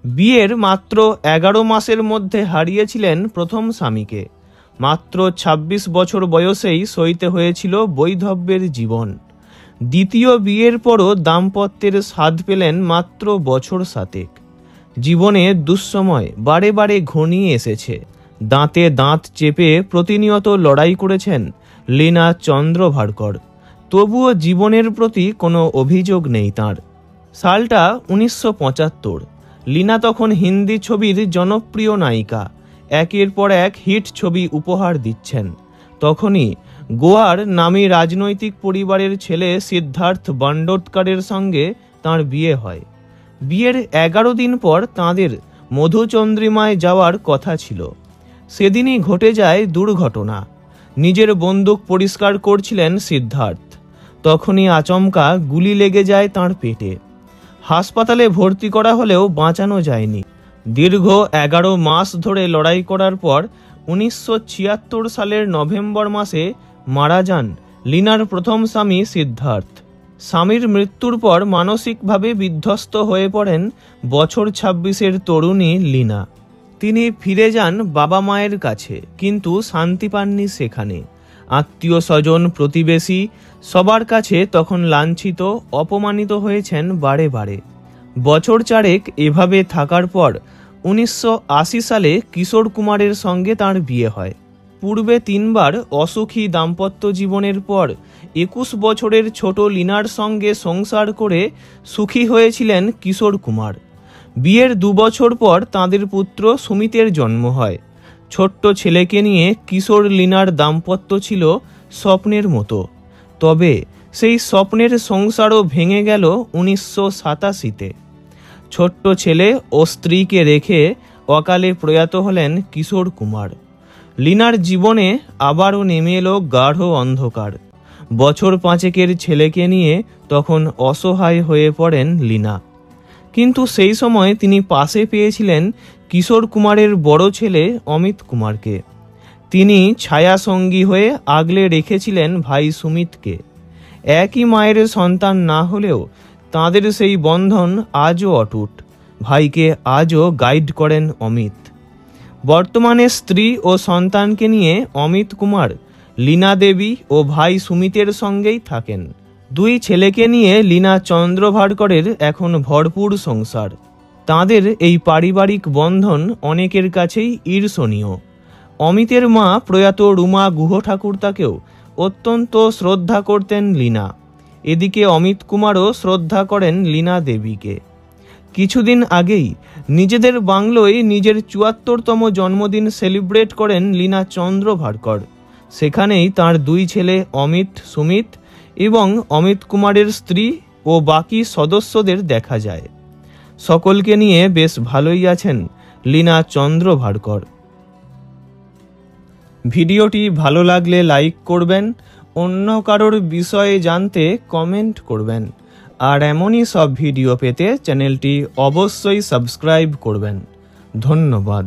বিয়ের মাত্র 11 মাসের মধ্যে হারিয়েছিলেন প্রথম স্বামীকে। মাত্র 26 বছর বয়সেই সইতে হয়েছিল বৈধব্যের জীবন। দ্বিতীয় বিয়ের পরও দাম্পত্যের স্বাদ পেলেন মাত্র বছর 7। জীবনে দুঃসময় বারে বারে ঘনিয়ে এসেছে। দাঁতে দাঁত চেপে প্রতিনিয়ত লড়াই করেছেন লীনা চন্দ্রভারকর। তবুও জীবনের প্রতি কোনো অভিযোগ নেই তাঁর। সালটা 1975। লীনা তখন হিন্দি ছবির জনপ্রিয় নায়িকা। একের পর এক হিট ছবি উপহার দিচ্ছেন। তখনই গোয়ার নামী রাজনৈতিক পরিবারের ছেলে সিদ্ধার্থ বান্ডোটকরের সঙ্গে তাঁর বিয়ে হয়। বিয়ের 11 দিন পর তাঁদের মধুচন্দ্রিমায় যাওয়ার কথা ছিল। সেদিনই ঘটে যায় দুর্ঘটনা। নিজের বন্দুক পরিষ্কার করছিলেন সিদ্ধার্থ। তখনই আচমকা গুলি লেগে যায় তাঁর পেটে। হাসপাতালে ভর্তি করা হলেও বাঁচানো যায়নি। দীর্ঘ 11 মাস ধরে লড়াই করার পর 1976 সালের নভেম্বর মাসে মারা যান লীনার প্রথম স্বামী সিদ্ধার্থ। স্বামীর মৃত্যুর পর মানসিকভাবে বিধ্বস্ত হয়ে পড়েন বছর 26-এর তরুণী লীনা। তিনি ফিরে যান বাবা মায়ের কাছে, কিন্তু শান্তি পাননি সেখানে। আত্মীয় স্বজন, প্রতিবেশী সবার কাছে তখন লাঞ্ছিত, অপমানিত হয়েছেন বারে বারে। বছর 4 এভাবে থাকার পর 1980 সালে কিশোর কুমারের সঙ্গে তাঁর বিয়ে হয়। পূর্বে 3 বার অসুখী দাম্পত্য জীবনের পর 21 বছরের ছোট লীনার সঙ্গে সংসার করে সুখী হয়েছিলেন কিশোর কুমার। বিয়ের 2 বছর পর তাঁদের পুত্র সুমিতের জন্ম হয়। ছোট্ট ছেলেকে নিয়ে কিশোর লীনার দাম্পত্য ছিল স্বপ্নের মতো। তবে সেই স্বপ্নের সংসারও ভেঙে গেল 1987-তে। ছোট্ট ছেলে ও স্ত্রীকে রেখে অকালে প্রয়াত হলেন কিশোর কুমার। লীনার জীবনে আবারও নেমে এলো গাঢ় অন্ধকার। বছর 5-এর ছেলেকে নিয়ে তখন অসহায় হয়ে পড়েন লীনা। কিন্তু সেই সময় তিনি পাশে পেয়েছিলেন কিশোর কুমারের বড় ছেলে অমিত কুমারকে। তিনি ছায়াসঙ্গী হয়ে আগলে রেখেছিলেন ভাই সুমিতকে। একই মায়ের সন্তান না হলেও তাঁদের সেই বন্ধন আজও অটুট। ভাইকে আজও গাইড করেন অমিত। বর্তমানে স্ত্রী ও সন্তানকে নিয়ে অমিত কুমার লীনা দেবী ও ভাই সুমিতের সঙ্গেই থাকেন। 2 ছেলেকে নিয়ে লীনা চন্দ্রভারকরের এখন ভরপুর সংসার। তাঁদের এই পারিবারিক বন্ধন অনেকের কাছেই ঈর্ষণীয়। অমিতের মা প্রয়াত রুমা গুহ ঠাকুরতাকেও অত্যন্ত শ্রদ্ধা করতেন লীনা। এদিকে অমিত কুমারও শ্রদ্ধা করেন লীনা দেবীকে। কিছুদিন আগেই নিজেদের বাংলোয় নিজের 74তম জন্মদিন সেলিব্রেট করেন লীনা চন্দ্রভারকর। সেখানেই তার 2 ছেলে অমিত, সুমিত এবং অমিত কুমারের স্ত্রী ও বাকি সদস্যদের দেখা যায়। সকলকে নিয়ে বেশ ভালোই আছেন লীনা চন্দ্রভারকর। ভিডিওটি ভালো লাগলে লাইক করবেন, অন্য কারোর বিষয়ে জানতে কমেন্ট করবেন, আর এমনই সব ভিডিও পেতে চ্যানেলটি অবশ্যই সাবস্ক্রাইব করবেন। ধন্যবাদ।